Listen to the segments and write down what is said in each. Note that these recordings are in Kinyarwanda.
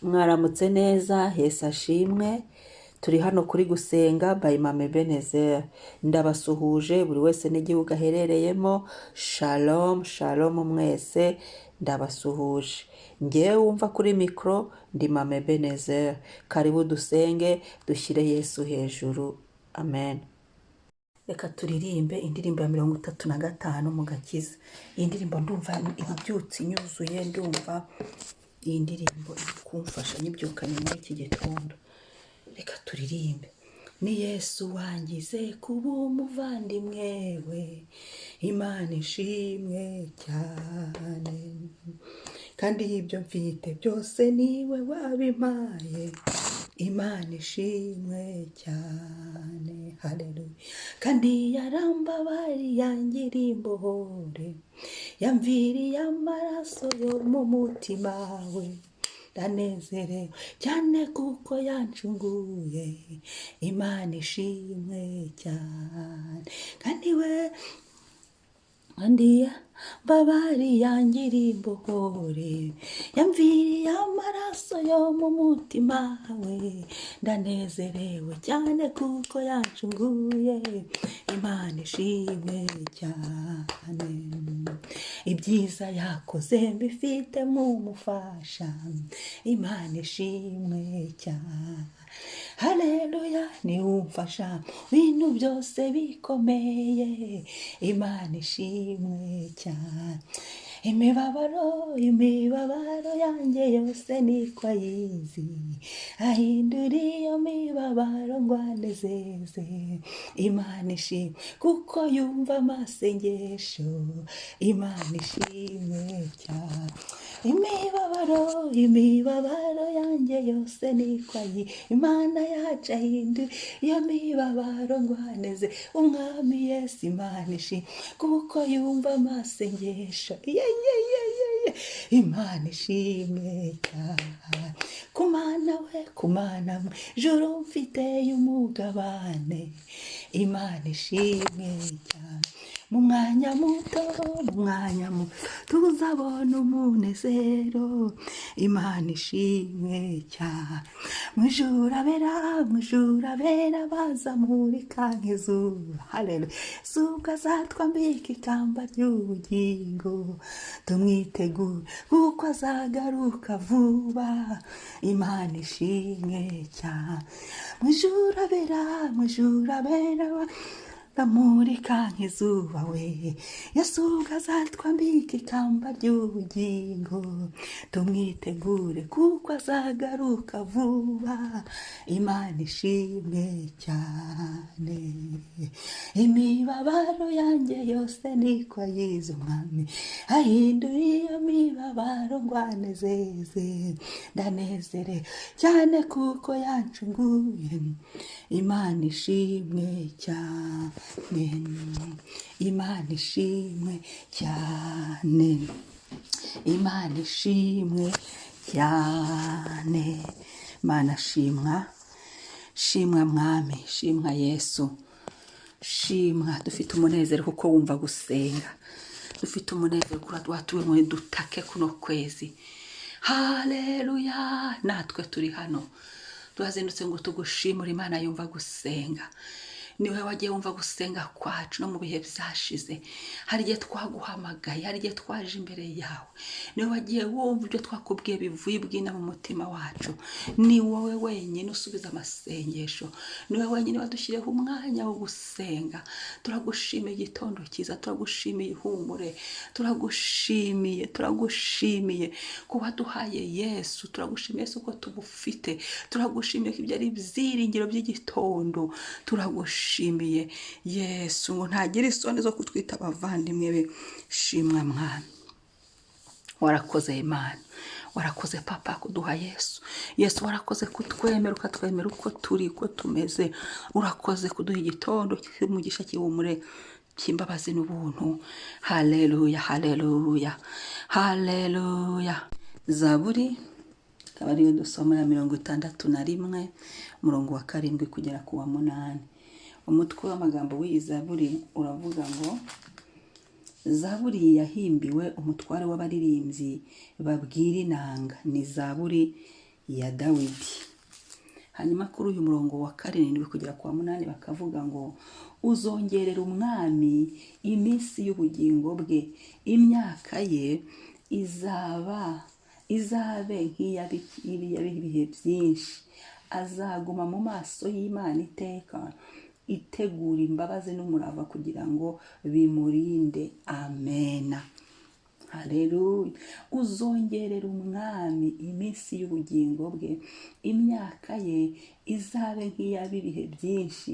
Mwaramutse neza, Yesu ashimwe. Turi hano kuri gusenga by Mama Ebenezer. Ndabasuhuje buri wese n'igihugu aherereyemo. Shalom, shalom mwese. Ndabasuhuje. Ngewe wumva kuri mikro ndi Mama Ebenezer. Karibu dusenge, dushyire Yesu hejuru. Amen. Reka turirimbe indirimbo ya 35 mu gakiza. Iyi ndirimbo ndumva ibyutsi nyuzuye, ndumva iyi ndirimbo iri kumfasha nyibyukanye muri iki gitondo. Reka turirimbe. Ni Yesu wangize kuba umuvandimwe we, Imana ishimwe cyane, kandi ibyo mfite byose niwe wabimpaye, Imana ishimwe cyane. Haleluya. Kandi yarambabari yangira imbohore, yamviriye amaraso yo mu mutima we, ndanezerewe cyane kuko yancunguye, Imana ishimwe cyane. kandi babari yangira imbohore, yamviriye amaraso yo mu mutima we, ndanezerewe cyane kuko yancunguye, Imana ishimwe cyane. Ibyiza yakoze mbifite mu mufasha, Imana ishimwe cyane. Haleluya. Ni umfasha bintu byose bikomeye, Imana ishimwe cyane. Imibabaro yanjye yose niko ayizi, ahindura iyo mibabaro ngo anezeze, Imana ishimwe kuko yumva amasengesho, Imana ishimwe cyane. Imibabaro yanjye yose niko ayizi, Imana yacu ahindura iyo mibabaro ngo aneze, umwami Yesu Imana ishimwe kuko yumva amasengesho, Imana ishimwe cyane. Kumana mwe juru mfite umugabane, Imana ishimwe cyane. Mu mwanya muto tuzabona umunezero, Imana ishimwe cyane. Mwijura bera bazamurika nk'izuba, haleluya. Zuba azatwambika ikamba ry'ubugingo, tumwitegure kuko azagaruka vuba, Imana ishimwe cyane. Mwijura bera ndamurika nk'izuba we, Yesu azatwambika ikamba ry'ubugingo, tumwitegure kuko azagaruka vuba, Imana ishimwe cyane. Imibabaro yanjye yose niko ayizi, umwami ahindura iyo mibabaro ngo anezeze, ndanezerewe cyane kuko yancunguye, Imana ishimwe cyane. Imana ishimwe cyane. Imana ishimwe cyane. Mana shimwa mwami, shimwa Yesu, shimwa. Dufite umunezero kuko wumva gusenga, dufite umunezero kuko watuwe mu dutake kuno kwezi. Haleluya. Natwe turi hano tuhazindutse ngo tugushimure, Imana yumva gusenga. Niwe wagiye wumva gusenga kwacu no mu bihe byashize. Hari igihe twaguhamagaye, hari igihe twaje imbere yawe. Niwe wagiye wumva ibyo twakubwiye bivuye bwina mu mutima wacu. Ni wowe wenyine usubiza amasengesho, niwe wenyine wadushyiriyeho umwanya wo gusenga. Turagushimiye igitondo cyiza, turagushimiye ihumure, turagushimiye kuba duhaye Yesu, turagushimiye Yesu ko tugufite, turagushimiye ko ibyo ari ibyiringiro by'igitondo, turagushimiye Yesu ngo ntagire isoni zo kutwita abavandimwe be. Shimwa mwami, warakoze Imana, warakoze Papa kuduha Yesu. Warakoze kutwemera, ukatwemera uko turi, uko tumeze. Urakoze kuduha igitondo cy'umugisha, cy'ihumure, cy'imbabazi n'ubuntu. Haleluya, haleluya, haleluya. Zaburi akaba ariyo dusoma ya 61 umurongo wa 7 kugera ku wa 8. Umutwe w'amagambo w'iyi Zaburi uravuga ngo Zaburi yahimbiwe umutware w'abaririmbyi babwira inanga. Ni Zaburi ya Dawidi. Hanyuma kuri uyu murongo wa 7 kugera ku wa 8 bakavuga ngo uzongerera umwami iminsi y'ubugingo bwe, imyaka ye izabe nk'iy'ibihe byinshi, azaguma mu maso y'Imana iteka, itegura imbabazi n'umurava kugira ngo bimurinde. Amena. Haleluya. Uzongerera umwami iminsi y'ubugingo bwe, imyaka ye izabe nk'iy'ibihe byinshi,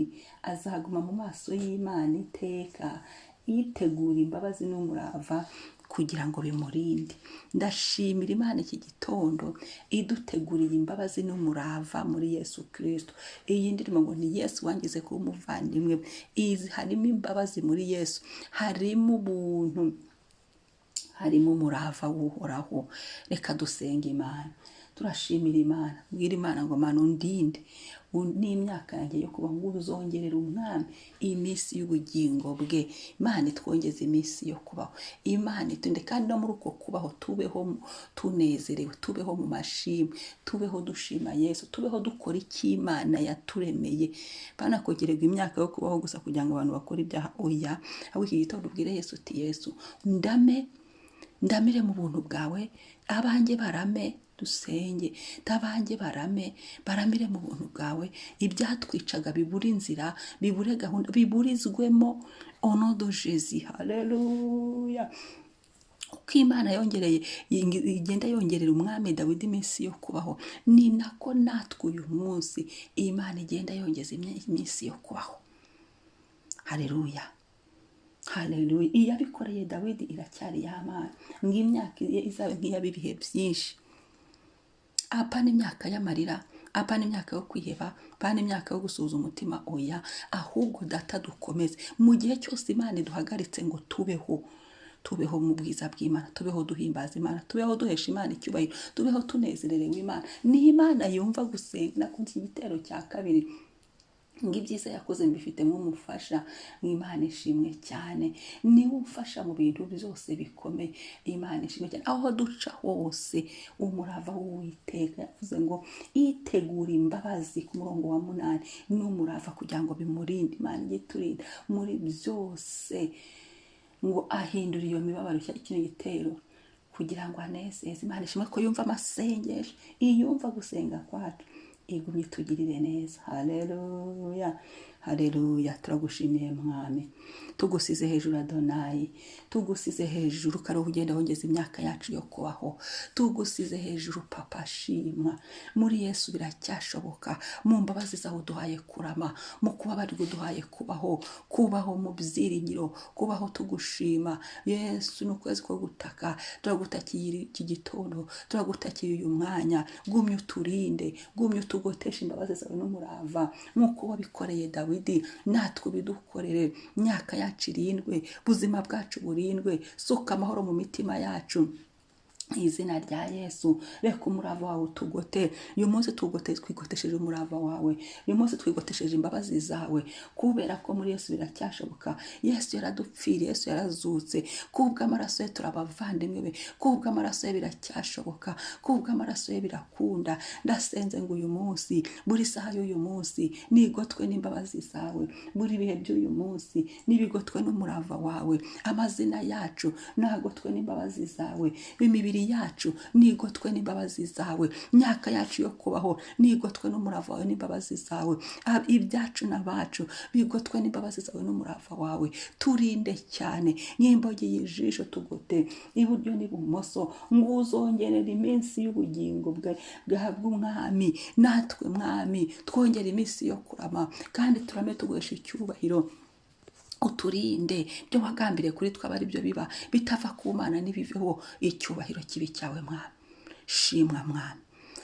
azaguma mu maso y'Imana iteka, yitegura imbabazi n'umurava kugira ngo bimurinde. Ndashimira Imana iki gitondo iduteguriye imbabazi n'umurava muri Yesu Kristo. Iyi ndirimbo ngo ni Yesu wangize kuba umuvandimwe. Harimo imbabazi muri Yesu, harimo ubuntu, harimo umurava w'Uhoraho. Reka dusenge Imana. Turashimira Imana, bwira Imana ngo Mana undinde n'imyaka yanjye yo kuba, ngo uzongerera umwami iminsi y'ubugingo bwe. Imana twongeze iminsi yo kubaho, Imana itunde, kandi no muri uko kubaho tubeho tunezerewe, tubeho mu mashimwe, tubeho dushima Yesu, tubeho dukora icyo Imana yaturemeye. Bana kogererwa imyaka yo kubaho gusa kugira ngo abantu bakore ibyaha, oya. Ahubwo iki gitondo ubwire Yesu uti Yesu ndamire mu buntu bwawe, abanjye barame, dusenge, tabanjye baramire mu buntu bwawe, ibyatwicaga bibura inzira, bibure gahunda, biburizwemo ono do Jésus. Haleluya. Uko Imana igenda yongerera umwami Dawidi iminsi yo kubaho, ni nako natwe uyu munsi Imana igenda yongeza iminsi yo kubaho. Haleluya. Haleluya. Iyo abikoreye Dawidi iracyari y'Imana, ngo imyaka ye izabe nk'iy'ibihe byinshi. Apana imyaka y'amarira, apana imyaka yo kwiheba, apana imyaka yo gusuhuza umutima, oya. Ahubwo data dukomeze mu gihe cyose Imana iduhagaritse ngo tubeho mu bwiza bw'Imana, tubeho duhimbaza Imana, tubeho duhesha Imana icyubahiro, tubeho tunezererewe Imana. Ni Imana yumva gusenga. Nakunze igitero cya 2 ngo ibyiza yakoze mbifitemo umufasha. Imana ishimwe cyane, niwe umfasha mu bintu byose bikomeye. Imana ishimwe cyane. Aho duca hose umurava w'Uwiteka yavuze ngo itegura imbabazi, ku murongo wa 8, n'umurava kugira ngo bimurinde. Imana iturinde muri byose, ngo ahindura iyo mibabaro kino gitero kugira ngo anezeze. Imana ishimwe ko yumva amasengesho, iyumva gusenga kwacu, igumye tugirire neza. Haleluya. Haleluya. Turagushimiye mwami, tugusize hejuru Adonai, tugusize hejuru karo ugenda wongeza imyaka yacu yo kubaho, tugusize hejuru Papa shimwa. Muri Yesu biracyashoboka, mu mbabazi zawe duhaye kurama, mu kubabarirwa duhaye kubaho mu byiringiro, kubaho tugushima. Yesu nukwezi ko gutaka, turagutakiye iki gitondo, turagutakiye uyu mwanya. Gumye uturinde, gumye utugotesha imbabazi zawe n'umurava, nkuko wabikoreye Dawidi, natwe bidukorere. Myaka yacu irindwe, buzima bwacu burindwe, suka amahoro mu mitima yacu izina rya Yesu. Reka umurava wawe utugote uyu munsi, twigotesheje umurava wawe uyu munsi, twigotesheje imbabazi zawe, kubera ko muri Yesu biracyashoboka. Yesu yaradupfiriye, Yesu yarazutse, kubw'amaraso ye turabavandimwe be, kubw'amaraso ye biracyashoboka, kubw'amaraso ye birakunda. Ndasenze ngo uyu munsi, buri saha y'uyu munsi, nigotwe n'imbabazi zawe, buri bihe by'uyu munsi nibigotwe n'umurava wawe. Amazina yacu nagotwe n'imbabazi zawe, imibiri yacu nigotwe n'imbabazi zawe, myaka yacu yo kubaho nigotwe n'umurava wawe n'imbabazi zawe, ibyacu n'abacu bigotwe n'imbabazi zawe n'umurava wawe. Turinde cyane nk'imbogi y'ijisho, tugote iburyo n'ibumoso, ngo uzongerera iminsi y'ubugingo bw'umwami. Natwe mwami twongera iminsi yo kurama, kandi turame tuguhesha icyubahiro. Uturinde byo wagambiriye kuri twaba ari byo biba, bitava ku Mana n'ibiveho. Icyubahiro kibi cyawe mwami. Shimwa mwami,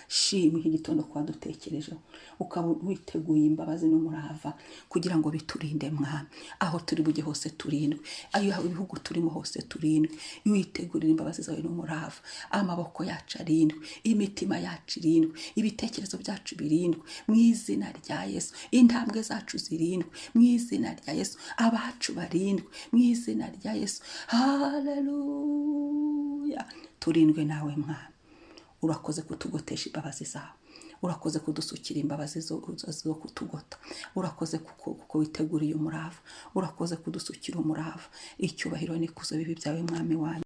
shimwe iki gitondo kwa dutekerejeho, ukaba witeguye imbabazi n'umurava kugira ngo biturinde mwami. Aho turi bujye hose turindwe, ayo ibihugu turimo hose turindwe. Witegurira imbabazi zawe n'umurava, amaboko yacu arindwe, imitima yacu irindwe, ibitekerezo byacu birindwe mu izina rya Yesu. Intambwe zacu zirindwe mu izina rya Yesu, abacu barindwe mu izina rya Yesu. Haleluya. Turindwe nawe mwami, urakoze kutugotesha imbabazi zawe, urakoze kudusukira imbabazi zo kutugota, urakoze kuko witeguriye umurava, urakoze kudusukira umurava. Icyubahiro n'ikuzo bibi byawe mwami wanjye.